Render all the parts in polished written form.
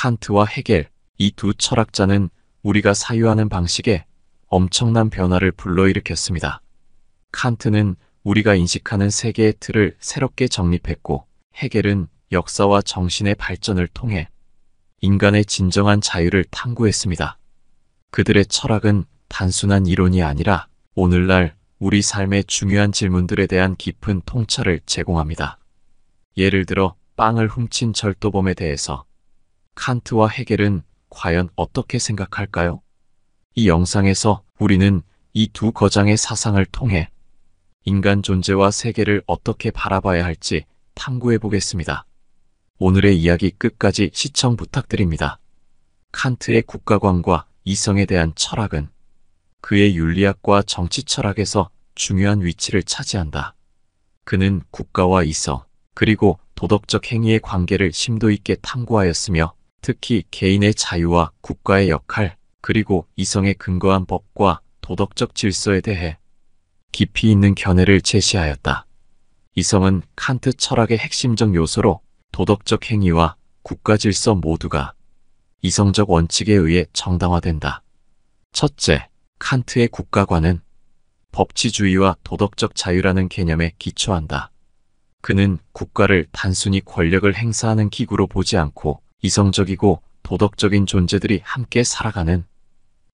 칸트와 헤겔, 이 두 철학자는 우리가 사유하는 방식에 엄청난 변화를 불러일으켰습니다. 칸트는 우리가 인식하는 세계의 틀을 새롭게 정립했고, 헤겔은 역사와 정신의 발전을 통해 인간의 진정한 자유를 탐구했습니다. 그들의 철학은 단순한 이론이 아니라 오늘날 우리 삶의 중요한 질문들에 대한 깊은 통찰을 제공합니다. 예를 들어 빵을 훔친 절도범에 대해서 칸트와 헤겔은 과연 어떻게 생각할까요? 이 영상에서 우리는 이 두 거장의 사상을 통해 인간 존재와 세계를 어떻게 바라봐야 할지 탐구해 보겠습니다. 오늘의 이야기 끝까지 시청 부탁드립니다. 칸트의 국가관과 이성에 대한 철학은 그의 윤리학과 정치 철학에서 중요한 위치를 차지한다. 그는 국가와 이성, 그리고 도덕적 행위의 관계를 심도 있게 탐구하였으며 특히 개인의 자유와 국가의 역할, 그리고 이성에 근거한 법과 도덕적 질서에 대해 깊이 있는 견해를 제시하였다. 이성은 칸트 철학의 핵심적 요소로 도덕적 행위와 국가 질서 모두가 이성적 원칙에 의해 정당화된다. 첫째, 칸트의 국가관은 법치주의와 도덕적 자유라는 개념에 기초한다. 그는 국가를 단순히 권력을 행사하는 기구로 보지 않고 이성적이고 도덕적인 존재들이 함께 살아가는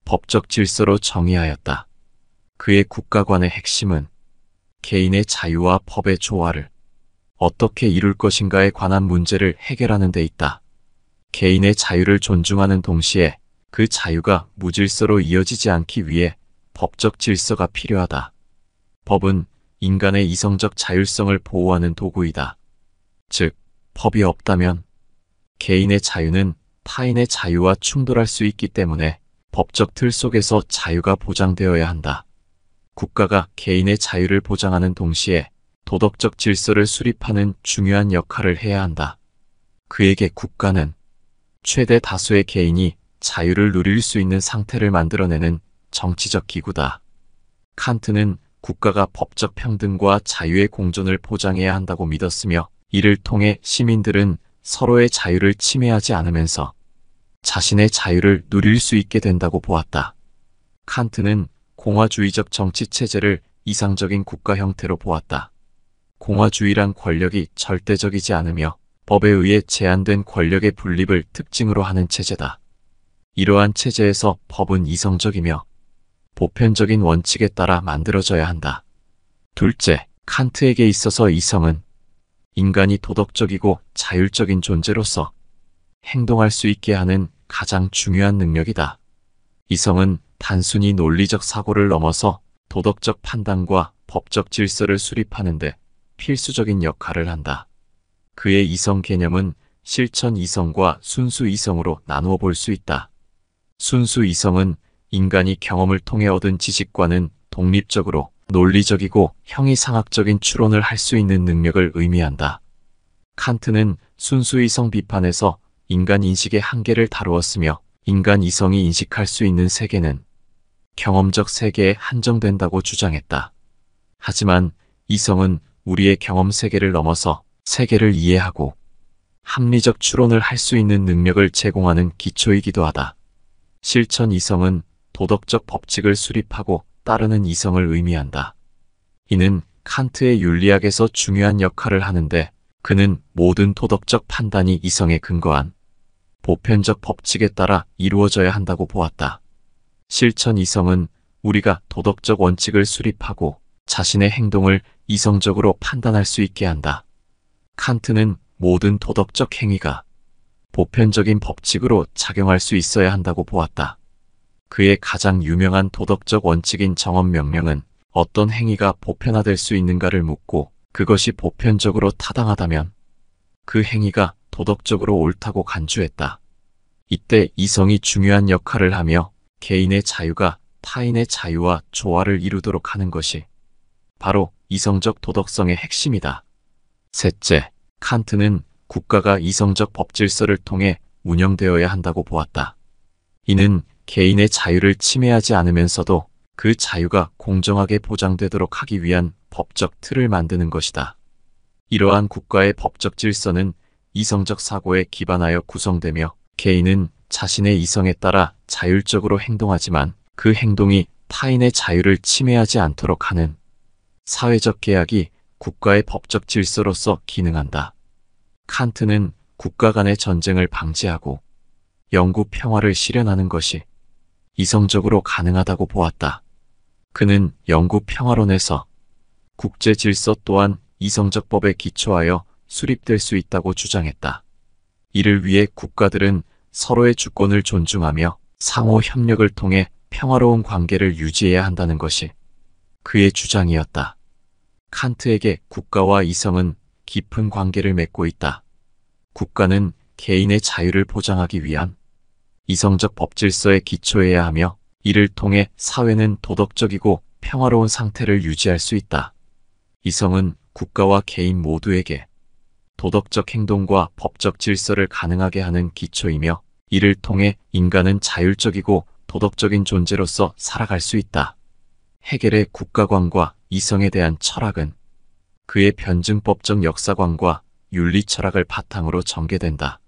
법적 질서로 정의하였다. 그의 국가관의 핵심은 개인의 자유와 법의 조화를 어떻게 이룰 것인가에 관한 문제를 해결하는 데 있다. 개인의 자유를 존중하는 동시에 그 자유가 무질서로 이어지지 않기 위해 법적 질서가 필요하다. 법은 인간의 이성적 자율성을 보호하는 도구이다. 즉, 법이 없다면 개인의 자유는 타인의 자유와 충돌할 수 있기 때문에 법적 틀 속에서 자유가 보장되어야 한다. 국가가 개인의 자유를 보장하는 동시에 도덕적 질서를 수립하는 중요한 역할을 해야 한다. 그에게 국가는 최대 다수의 개인이 자유를 누릴 수 있는 상태를 만들어내는 정치적 기구다. 칸트는 국가가 법적 평등과 자유의 공존을 보장해야 한다고 믿었으며 이를 통해 시민들은 서로의 자유를 침해하지 않으면서 자신의 자유를 누릴 수 있게 된다고 보았다. 칸트는 공화주의적 정치체제를 이상적인 국가 형태로 보았다. 공화주의란 권력이 절대적이지 않으며 법에 의해 제한된 권력의 분립을 특징으로 하는 체제다. 이러한 체제에서 법은 이성적이며 보편적인 원칙에 따라 만들어져야 한다. 둘째, 칸트에게 있어서 이성은 인간이 도덕적이고 자율적인 존재로서 행동할 수 있게 하는 가장 중요한 능력이다. 이성은 단순히 논리적 사고를 넘어서 도덕적 판단과 법적 질서를 수립하는 데 필수적인 역할을 한다. 그의 이성 개념은 실천 이성과 순수 이성으로 나누어 볼 수 있다. 순수 이성은 인간이 경험을 통해 얻은 지식과는 독립적으로 논리적이고 형이상학적인 추론을 할 수 있는 능력을 의미한다. 칸트는 순수 이성 비판에서 인간 인식의 한계를 다루었으며 인간 이성이 인식할 수 있는 세계는 경험적 세계에 한정된다고 주장했다. 하지만 이성은 우리의 경험 세계를 넘어서 세계를 이해하고 합리적 추론을 할 수 있는 능력을 제공하는 기초이기도 하다. 실천 이성은 도덕적 법칙을 수립하고 따르는 이성을 의미한다. 이는 칸트의 윤리학에서 중요한 역할을 하는데 그는 모든 도덕적 판단이 이성에 근거한 보편적 법칙에 따라 이루어져야 한다고 보았다. 실천 이성은 우리가 도덕적 원칙을 수립하고 자신의 행동을 이성적으로 판단할 수 있게 한다. 칸트는 모든 도덕적 행위가 보편적인 법칙으로 작용할 수 있어야 한다고 보았다. 그의 가장 유명한 도덕적 원칙인 정언명령은 어떤 행위가 보편화될 수 있는가를 묻고 그것이 보편적으로 타당하다면 그 행위가 도덕적으로 옳다고 간주했다. 이때 이성이 중요한 역할을 하며 개인의 자유가 타인의 자유와 조화를 이루도록 하는 것이 바로 이성적 도덕성의 핵심이다. 셋째, 칸트는 국가가 이성적 법질서를 통해 운영되어야 한다고 보았다. 이는 개인의 자유를 침해하지 않으면서도 그 자유가 공정하게 보장되도록 하기 위한 법적 틀을 만드는 것이다. 이러한 국가의 법적 질서는 이성적 사고에 기반하여 구성되며 개인은 자신의 이성에 따라 자율적으로 행동하지만 그 행동이 타인의 자유를 침해하지 않도록 하는 사회적 계약이 국가의 법적 질서로서 기능한다. 칸트는 국가 간의 전쟁을 방지하고 영구 평화를 실현하는 것이 이성적으로 가능하다고 보았다. 그는 영구 평화론에서 국제 질서 또한 이성적 법에 기초하여 수립될 수 있다고 주장했다. 이를 위해 국가들은 서로의 주권을 존중하며 상호 협력을 통해 평화로운 관계를 유지해야 한다는 것이 그의 주장이었다. 칸트에게 국가와 이성은 깊은 관계를 맺고 있다. 국가는 개인의 자유를 보장하기 위한 이성적 법질서에 기초해야 하며 이를 통해 사회는 도덕적이고 평화로운 상태를 유지할 수 있다. 이성은 국가와 개인 모두에게 도덕적 행동과 법적 질서를 가능하게 하는 기초이며 이를 통해 인간은 자율적이고 도덕적인 존재로서 살아갈 수 있다. 헤겔의 국가관과 이성에 대한 철학은 그의 변증법적 역사관과 윤리 철학을 바탕으로 전개된다.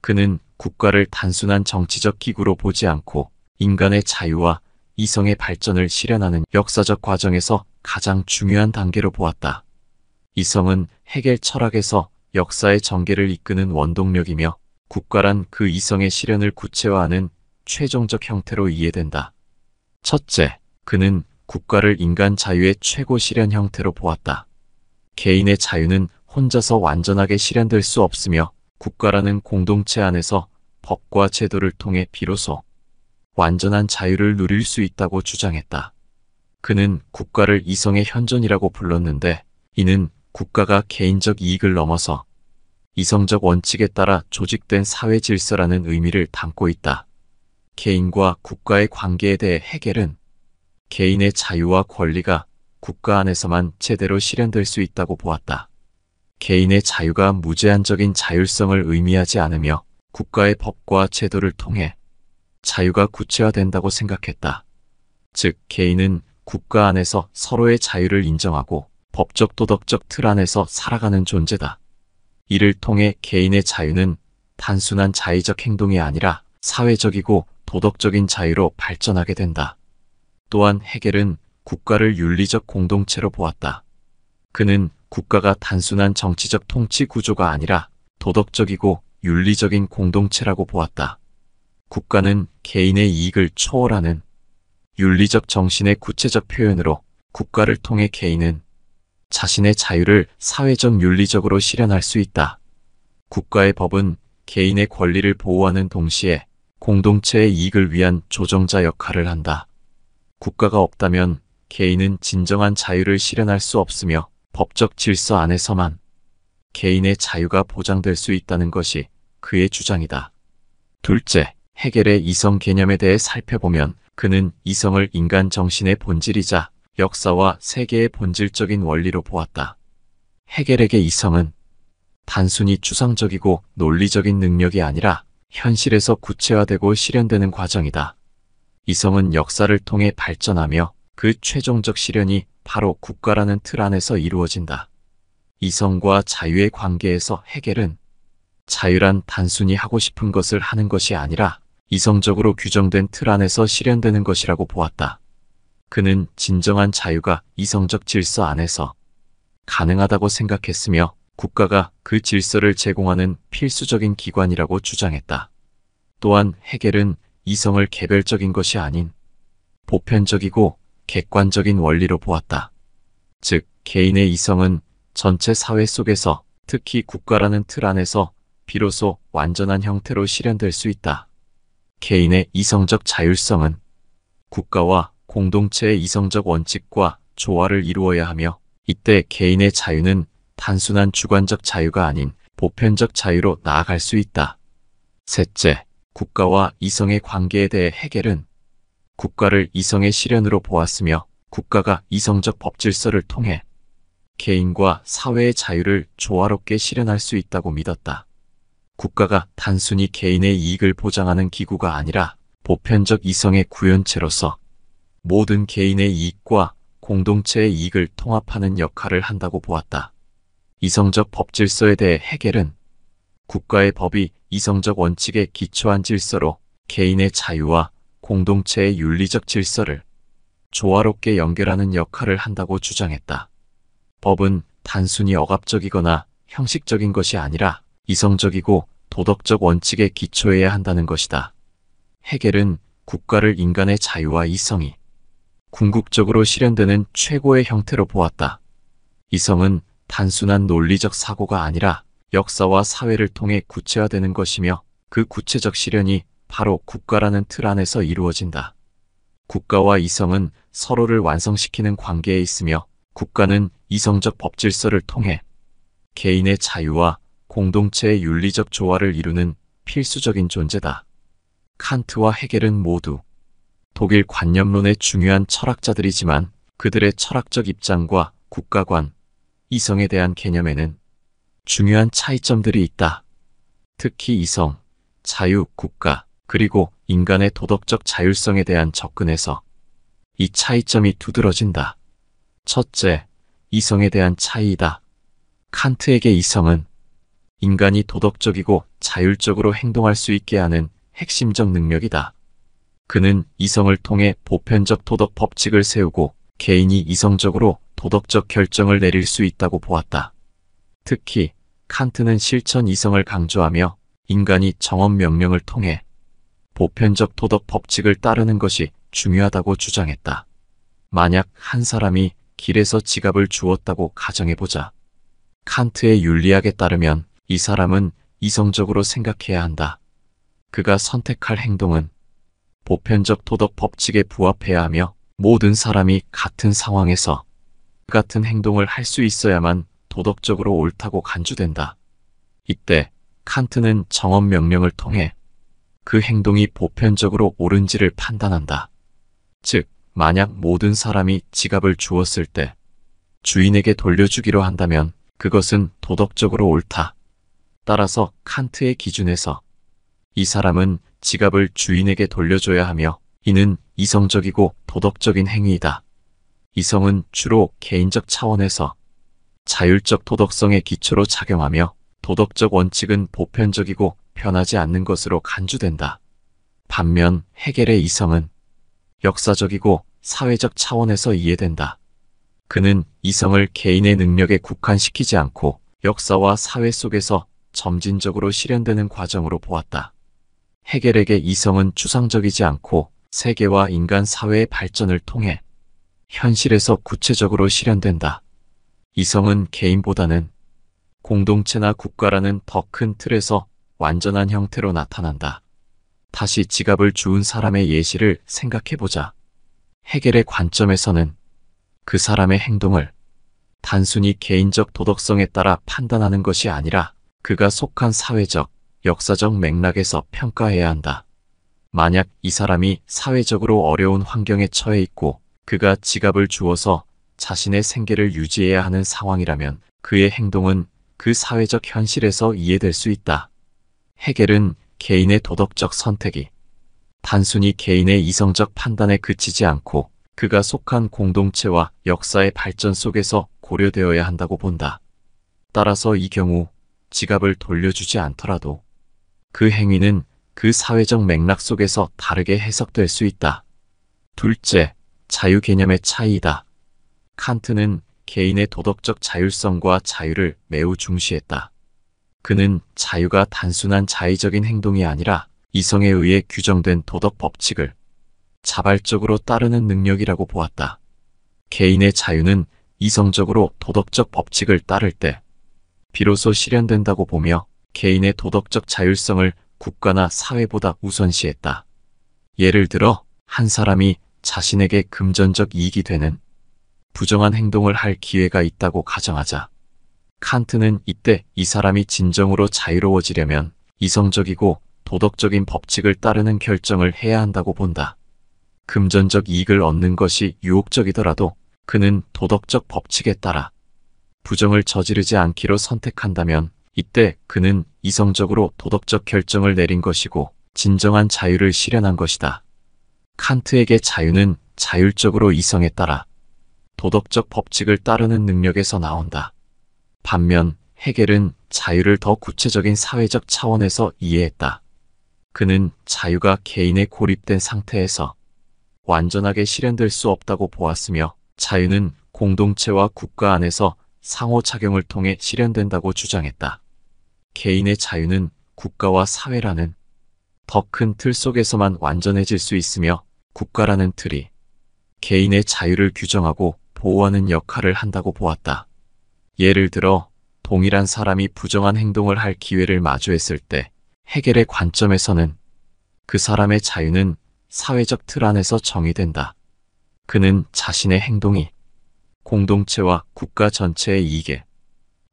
그는 국가를 단순한 정치적 기구로 보지 않고 인간의 자유와 이성의 발전을 실현하는 역사적 과정에서 가장 중요한 단계로 보았다. 이성은 헤겔 철학에서 역사의 전개를 이끄는 원동력이며 국가란 그 이성의 실현을 구체화하는 최종적 형태로 이해된다. 첫째, 그는 국가를 인간 자유의 최고 실현 형태로 보았다. 개인의 자유는 혼자서 완전하게 실현될 수 없으며 국가라는 공동체 안에서 법과 제도를 통해 비로소 완전한 자유를 누릴 수 있다고 주장했다. 그는 국가를 이성의 현존이라고 불렀는데 이는 국가가 개인적 이익을 넘어서 이성적 원칙에 따라 조직된 사회 질서라는 의미를 담고 있다. 개인과 국가의 관계에 대해 헤겔은 개인의 자유와 권리가 국가 안에서만 제대로 실현될 수 있다고 보았다. 개인의 자유가 무제한적인 자율성을 의미하지 않으며 국가의 법과 제도를 통해 자유가 구체화된다고 생각했다. 즉, 개인은 국가 안에서 서로의 자유를 인정하고 법적 도덕적 틀 안에서 살아가는 존재다. 이를 통해 개인의 자유는 단순한 자의적 행동이 아니라 사회적이고 도덕적인 자유로 발전하게 된다. 또한 헤겔은 국가를 윤리적 공동체로 보았다. 그는 국가가 단순한 정치적 통치 구조가 아니라 도덕적이고 윤리적인 공동체라고 보았다. 국가는 개인의 이익을 초월하는 윤리적 정신의 구체적 표현으로 국가를 통해 개인은 자신의 자유를 사회적 윤리적으로 실현할 수 있다. 국가의 법은 개인의 권리를 보호하는 동시에 공동체의 이익을 위한 조정자 역할을 한다. 국가가 없다면 개인은 진정한 자유를 실현할 수 없으며 법적 질서 안에서만 개인의 자유가 보장될 수 있다는 것이 그의 주장이다. 둘째, 헤겔의 이성 개념에 대해 살펴보면 그는 이성을 인간 정신의 본질이자 역사와 세계의 본질적인 원리로 보았다. 헤겔에게 이성은 단순히 추상적이고 논리적인 능력이 아니라 현실에서 구체화되고 실현되는 과정이다. 이성은 역사를 통해 발전하며 그 최종적 실현이 바로 국가라는 틀 안에서 이루어진다. 이성과 자유의 관계에서 헤겔은 자유란 단순히 하고 싶은 것을 하는 것이 아니라 이성적으로 규정된 틀 안에서 실현되는 것이라고 보았다. 그는 진정한 자유가 이성적 질서 안에서 가능하다고 생각했으며 국가가 그 질서를 제공하는 필수적인 기관이라고 주장했다. 또한 헤겔은 이성을 개별적인 것이 아닌 보편적이고 객관적인 원리로 보았다. 즉, 개인의 이성은 전체 사회 속에서 특히 국가라는 틀 안에서 비로소 완전한 형태로 실현될 수 있다. 개인의 이성적 자율성은 국가와 공동체의 이성적 원칙과 조화를 이루어야 하며 이때 개인의 자유는 단순한 주관적 자유가 아닌 보편적 자유로 나아갈 수 있다. 셋째, 국가와 이성의 관계에 대해 헤겔은 국가를 이성의 실현으로 보았으며 국가가 이성적 법질서를 통해 개인과 사회의 자유를 조화롭게 실현할 수 있다고 믿었다. 국가가 단순히 개인의 이익을 보장하는 기구가 아니라 보편적 이성의 구현체로서 모든 개인의 이익과 공동체의 이익을 통합하는 역할을 한다고 보았다. 이성적 법질서에 대해 헤겔은 국가의 법이 이성적 원칙에 기초한 질서로 개인의 자유와 공동체의 윤리적 질서를 조화롭게 연결하는 역할을 한다고 주장했다. 법은 단순히 억압적이거나 형식적인 것이 아니라 이성적이고 도덕적 원칙에 기초해야 한다는 것이다. 헤겔은 국가를 인간의 자유와 이성이 궁극적으로 실현되는 최고의 형태로 보았다. 이성은 단순한 논리적 사고가 아니라 역사와 사회를 통해 구체화되는 것이며 그 구체적 실현이 바로 국가라는 틀 안에서 이루어진다. 국가와 이성은 서로를 완성시키는 관계에 있으며 국가는 이성적 법질서를 통해 개인의 자유와 공동체의 윤리적 조화를 이루는 필수적인 존재다. 칸트와 헤겔은 모두 독일 관념론의 중요한 철학자들이지만 그들의 철학적 입장과 국가관, 이성에 대한 개념에는 중요한 차이점들이 있다. 특히 이성, 자유, 국가, 그리고 인간의 도덕적 자율성에 대한 접근에서 이 차이점이 두드러진다. 첫째, 이성에 대한 차이이다. 칸트에게 이성은 인간이 도덕적이고 자율적으로 행동할 수 있게 하는 핵심적 능력이다. 그는 이성을 통해 보편적 도덕 법칙을 세우고 개인이 이성적으로 도덕적 결정을 내릴 수 있다고 보았다. 특히 칸트는 실천 이성을 강조하며 인간이 정언 명령을 통해 보편적 도덕 법칙을 따르는 것이 중요하다고 주장했다. 만약 한 사람이 길에서 지갑을 주웠다고 가정해보자. 칸트의 윤리학에 따르면 이 사람은 이성적으로 생각해야 한다. 그가 선택할 행동은 보편적 도덕 법칙에 부합해야 하며 모든 사람이 같은 상황에서 같은 행동을 할 수 있어야만 도덕적으로 옳다고 간주된다. 이때 칸트는 정언 명령을 통해 그 행동이 보편적으로 옳은지를 판단한다. 즉, 만약 모든 사람이 지갑을 주었을 때 주인에게 돌려주기로 한다면 그것은 도덕적으로 옳다. 따라서 칸트의 기준에서 이 사람은 지갑을 주인에게 돌려줘야 하며 이는 이성적이고 도덕적인 행위이다. 이성은 주로 개인적 차원에서 자율적 도덕성의 기초로 작용하며 도덕적 원칙은 보편적이고 변하지 않는 것으로 간주된다. 반면 헤겔의 이성은 역사적이고 사회적 차원에서 이해된다. 그는 이성을 개인의 능력에 국한시키지 않고 역사와 사회 속에서 점진적으로 실현되는 과정으로 보았다. 헤겔에게 이성은 추상적이지 않고 세계와 인간 사회의 발전을 통해 현실에서 구체적으로 실현된다. 이성은 개인보다는 공동체나 국가라는 더 큰 틀에서 완전한 형태로 나타난다. 다시 지갑을 주운 사람의 예시를 생각해보자. 헤겔의 관점에서는 그 사람의 행동을 단순히 개인적 도덕성에 따라 판단하는 것이 아니라 그가 속한 사회적, 역사적 맥락에서 평가해야 한다. 만약 이 사람이 사회적으로 어려운 환경에 처해 있고 그가 지갑을 주어서 자신의 생계를 유지해야 하는 상황이라면 그의 행동은 그 사회적 현실에서 이해될 수 있다. 헤겔은 개인의 도덕적 선택이 단순히 개인의 이성적 판단에 그치지 않고 그가 속한 공동체와 역사의 발전 속에서 고려되어야 한다고 본다. 따라서 이 경우 지갑을 돌려주지 않더라도 그 행위는 그 사회적 맥락 속에서 다르게 해석될 수 있다. 둘째, 자유 개념의 차이이다. 칸트는 개인의 도덕적 자율성과 자유를 매우 중시했다. 그는 자유가 단순한 자의적인 행동이 아니라 이성에 의해 규정된 도덕 법칙을 자발적으로 따르는 능력이라고 보았다. 개인의 자유는 이성적으로 도덕적 법칙을 따를 때 비로소 실현된다고 보며 개인의 도덕적 자율성을 국가나 사회보다 우선시했다. 예를 들어 한 사람이 자신에게 금전적 이익이 되는 부정한 행동을 할 기회가 있다고 가정하자. 칸트는 이때 이 사람이 진정으로 자유로워지려면 이성적이고 도덕적인 법칙을 따르는 결정을 해야 한다고 본다. 금전적 이익을 얻는 것이 유혹적이더라도 그는 도덕적 법칙에 따라 부정을 저지르지 않기로 선택한다면 이때 그는 이성적으로 도덕적 결정을 내린 것이고 진정한 자유를 실현한 것이다. 칸트에게 자유는 자율적으로 이성에 따라 도덕적 법칙을 따르는 능력에서 나온다. 반면 헤겔은 자유를 더 구체적인 사회적 차원에서 이해했다. 그는 자유가 개인에 고립된 상태에서 완전하게 실현될 수 없다고 보았으며, 자유는 공동체와 국가 안에서 상호작용을 통해 실현된다고 주장했다. 개인의 자유는 국가와 사회라는 더 큰 틀 속에서만 완전해질 수 있으며, 국가라는 틀이 개인의 자유를 규정하고 보호하는 역할을 한다고 보았다. 예를 들어 동일한 사람이 부정한 행동을 할 기회를 마주했을 때 헤겔의 관점에서는 그 사람의 자유는 사회적 틀 안에서 정의된다. 그는 자신의 행동이 공동체와 국가 전체의 이익에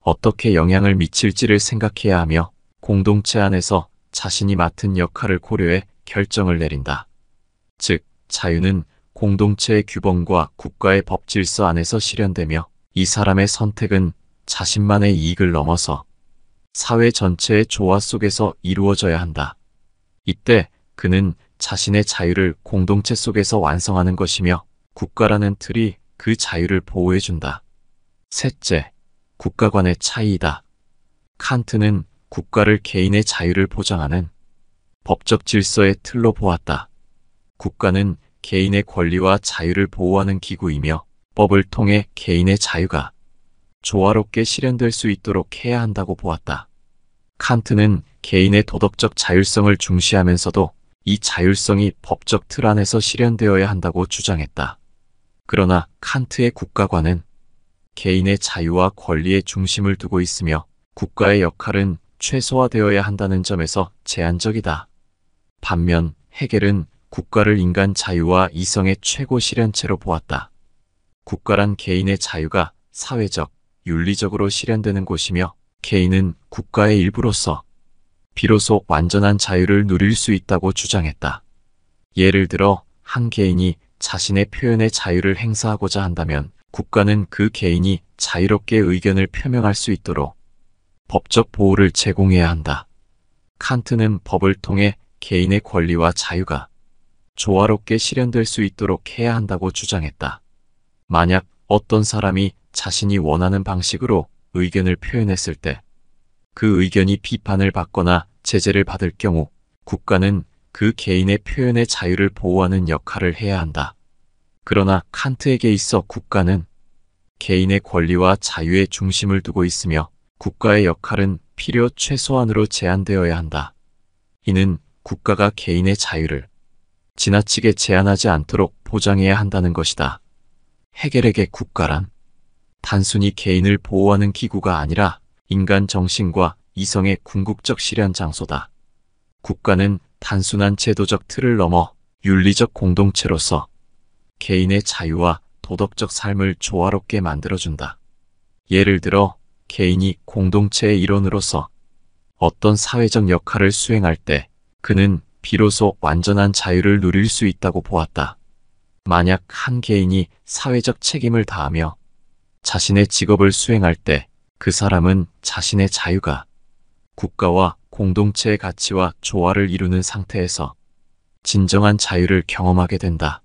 어떻게 영향을 미칠지를 생각해야 하며, 공동체 안에서 자신이 맡은 역할을 고려해 결정을 내린다. 즉, 자유는 공동체의 규범과 국가의 법 질서 안에서 실현되며, 이 사람의 선택은 자신만의 이익을 넘어서 사회 전체의 조화 속에서 이루어져야 한다. 이때 그는 자신의 자유를 공동체 속에서 완성하는 것이며, 국가라는 틀이 그 자유를 보호해준다. 셋째, 국가 간의 차이이다. 칸트는 국가를 개인의 자유를 보장하는 법적 질서의 틀로 보았다. 국가는 개인의 권리와 자유를 보호하는 기구이며, 법을 통해 개인의 자유가 조화롭게 실현될 수 있도록 해야 한다고 보았다. 칸트는 개인의 도덕적 자율성을 중시하면서도 이 자율성이 법적 틀 안에서 실현되어야 한다고 주장했다. 그러나 칸트의 국가관은 개인의 자유와 권리에 중심을 두고 있으며, 국가의 역할은 최소화되어야 한다는 점에서 제한적이다. 반면 헤겔은 국가를 인간 자유와 이성의 최고 실현체로 보았다. 국가란 개인의 자유가 사회적, 윤리적으로 실현되는 곳이며, 개인은 국가의 일부로서 비로소 완전한 자유를 누릴 수 있다고 주장했다. 예를 들어 한 개인이 자신의 표현의 자유를 행사하고자 한다면, 국가는 그 개인이 자유롭게 의견을 표명할 수 있도록 법적 보호를 제공해야 한다. 칸트는 법을 통해 개인의 권리와 자유가 조화롭게 실현될 수 있도록 해야 한다고 주장했다. 만약 어떤 사람이 자신이 원하는 방식으로 의견을 표현했을 때 그 의견이 비판을 받거나 제재를 받을 경우, 국가는 그 개인의 표현의 자유를 보호하는 역할을 해야 한다. 그러나 칸트에게 있어 국가는 개인의 권리와 자유에 중심을 두고 있으며, 국가의 역할은 필요 최소한으로 제한되어야 한다. 이는 국가가 개인의 자유를 지나치게 제한하지 않도록 보장해야 한다는 것이다. 헤겔에게 국가란 단순히 개인을 보호하는 기구가 아니라 인간 정신과 이성의 궁극적 실현 장소다. 국가는 단순한 제도적 틀을 넘어 윤리적 공동체로서 개인의 자유와 도덕적 삶을 조화롭게 만들어준다. 예를 들어 개인이 공동체의 일원으로서 어떤 사회적 역할을 수행할 때 그는 비로소 완전한 자유를 누릴 수 있다고 보았다. 만약 한 개인이 사회적 책임을 다하며 자신의 직업을 수행할 때 그 사람은 자신의 자유가 국가와 공동체의 가치와 조화를 이루는 상태에서 진정한 자유를 경험하게 된다.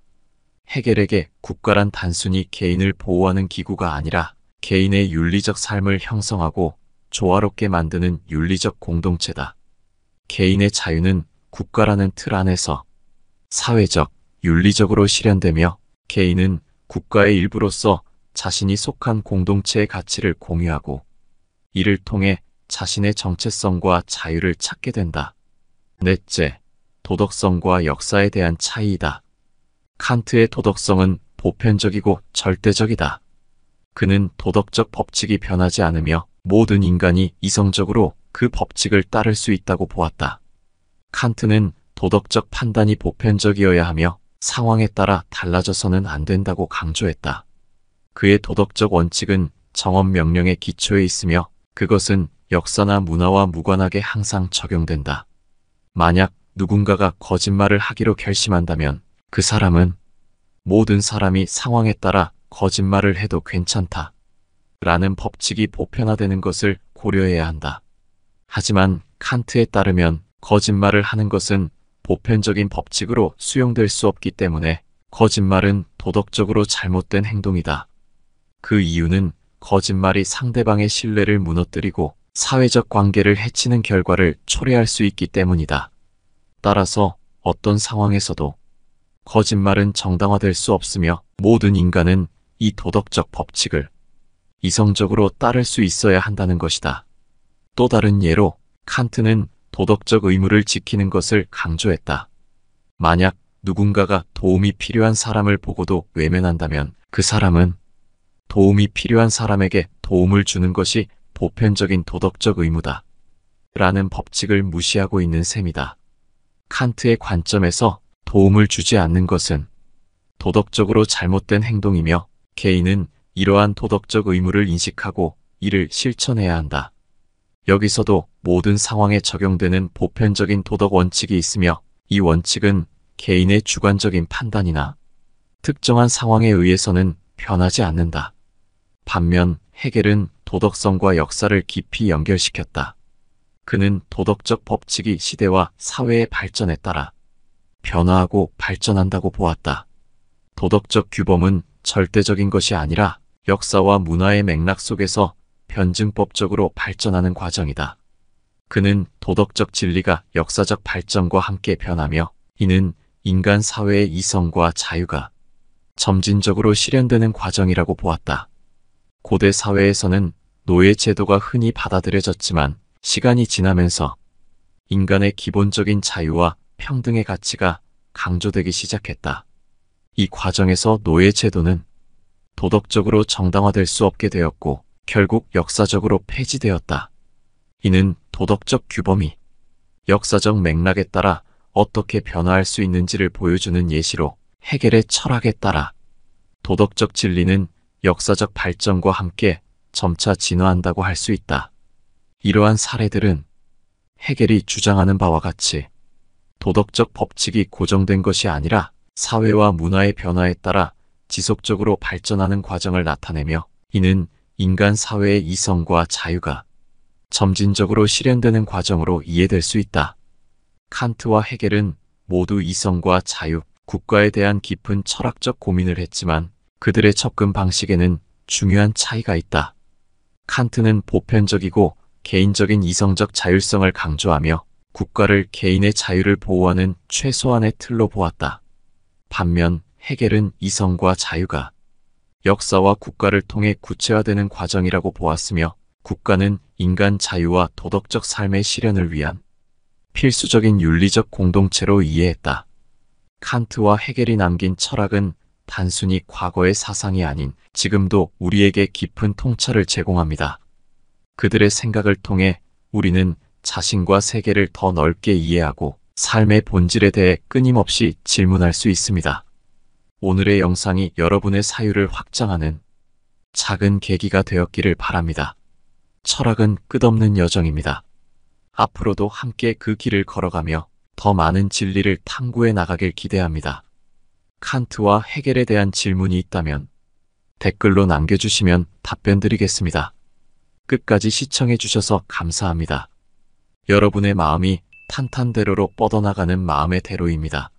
헤겔에게 국가란 단순히 개인을 보호하는 기구가 아니라 개인의 윤리적 삶을 형성하고 조화롭게 만드는 윤리적 공동체다. 개인의 자유는 국가라는 틀 안에서 사회적, 윤리적으로 실현되며, 개인은 국가의 일부로서 자신이 속한 공동체의 가치를 공유하고 이를 통해 자신의 정체성과 자유를 찾게 된다. 넷째, 도덕성과 역사에 대한 차이이다. 칸트의 도덕성은 보편적이고 절대적이다. 그는 도덕적 법칙이 변하지 않으며 모든 인간이 이성적으로 그 법칙을 따를 수 있다고 보았다. 칸트는 도덕적 판단이 보편적이어야 하며 상황에 따라 달라져서는 안 된다고 강조했다. 그의 도덕적 원칙은 정언 명령의 기초에 있으며 그것은 역사나 문화와 무관하게 항상 적용된다. 만약 누군가가 거짓말을 하기로 결심한다면 그 사람은 모든 사람이 상황에 따라 거짓말을 해도 괜찮다 라는 법칙이 보편화되는 것을 고려해야 한다. 하지만 칸트에 따르면 거짓말을 하는 것은 보편적인 법칙으로 수용될 수 없기 때문에 거짓말은 도덕적으로 잘못된 행동이다. 그 이유는 거짓말이 상대방의 신뢰를 무너뜨리고 사회적 관계를 해치는 결과를 초래할 수 있기 때문이다. 따라서 어떤 상황에서도 거짓말은 정당화될 수 없으며 모든 인간은 이 도덕적 법칙을 이성적으로 따를 수 있어야 한다는 것이다. 또 다른 예로 칸트는 도덕적 의무를 지키는 것을 강조했다. 만약 누군가가 도움이 필요한 사람을 보고도 외면한다면 그 사람은 도움이 필요한 사람에게 도움을 주는 것이 보편적인 도덕적 의무다. 라는 법칙을 무시하고 있는 셈이다. 칸트의 관점에서 도움을 주지 않는 것은 도덕적으로 잘못된 행동이며 개인은 이러한 도덕적 의무를 인식하고 이를 실천해야 한다. 여기서도 모든 상황에 적용되는 보편적인 도덕 원칙이 있으며 이 원칙은 개인의 주관적인 판단이나 특정한 상황에 의해서는 변하지 않는다. 반면 헤겔은 도덕성과 역사를 깊이 연결시켰다. 그는 도덕적 법칙이 시대와 사회의 발전에 따라 변화하고 발전한다고 보았다. 도덕적 규범은 절대적인 것이 아니라 역사와 문화의 맥락 속에서 변증법적으로 발전하는 과정이다. 그는 도덕적 진리가 역사적 발전과 함께 변하며 이는 인간 사회의 이성과 자유가 점진적으로 실현되는 과정이라고 보았다. 고대 사회에서는 노예 제도가 흔히 받아들여졌지만 시간이 지나면서 인간의 기본적인 자유와 평등의 가치가 강조되기 시작했다. 이 과정에서 노예 제도는 도덕적으로 정당화될 수 없게 되었고 결국 역사적으로 폐지되었다. 이는 도덕적 규범이 역사적 맥락에 따라 어떻게 변화할 수 있는지를 보여주는 예시로 헤겔의 철학에 따라 도덕적 진리는 역사적 발전과 함께 점차 진화한다고 할 수 있다. 이러한 사례들은 헤겔이 주장하는 바와 같이 도덕적 법칙이 고정된 것이 아니라 사회와 문화의 변화에 따라 지속적으로 발전하는 과정을 나타내며 이는 인간 사회의 이성과 자유가 점진적으로 실현되는 과정으로 이해될 수 있다. 칸트와 헤겔은 모두 이성과 자유, 국가에 대한 깊은 철학적 고민을 했지만 그들의 접근 방식에는 중요한 차이가 있다. 칸트는 보편적이고 개인적인 이성적 자율성을 강조하며 국가를 개인의 자유를 보호하는 최소한의 틀로 보았다. 반면 헤겔은 이성과 자유가 역사와 국가를 통해 구체화되는 과정이라고 보았으며 국가는 인간 자유와 도덕적 삶의 실현을 위한 필수적인 윤리적 공동체로 이해했다. 칸트와 헤겔이 남긴 철학은 단순히 과거의 사상이 아닌 지금도 우리에게 깊은 통찰을 제공합니다. 그들의 생각을 통해 우리는 자신과 세계를 더 넓게 이해하고 삶의 본질에 대해 끊임없이 질문할 수 있습니다. 오늘의 영상이 여러분의 사유를 확장하는 작은 계기가 되었기를 바랍니다. 철학은 끝없는 여정입니다. 앞으로도 함께 그 길을 걸어가며 더 많은 진리를 탐구해 나가길 기대합니다. 칸트와 헤겔에 대한 질문이 있다면 댓글로 남겨주시면 답변드리겠습니다. 끝까지 시청해 주셔서 감사합니다. 여러분의 마음이 탄탄대로로 뻗어나가는 마음의 대로입니다.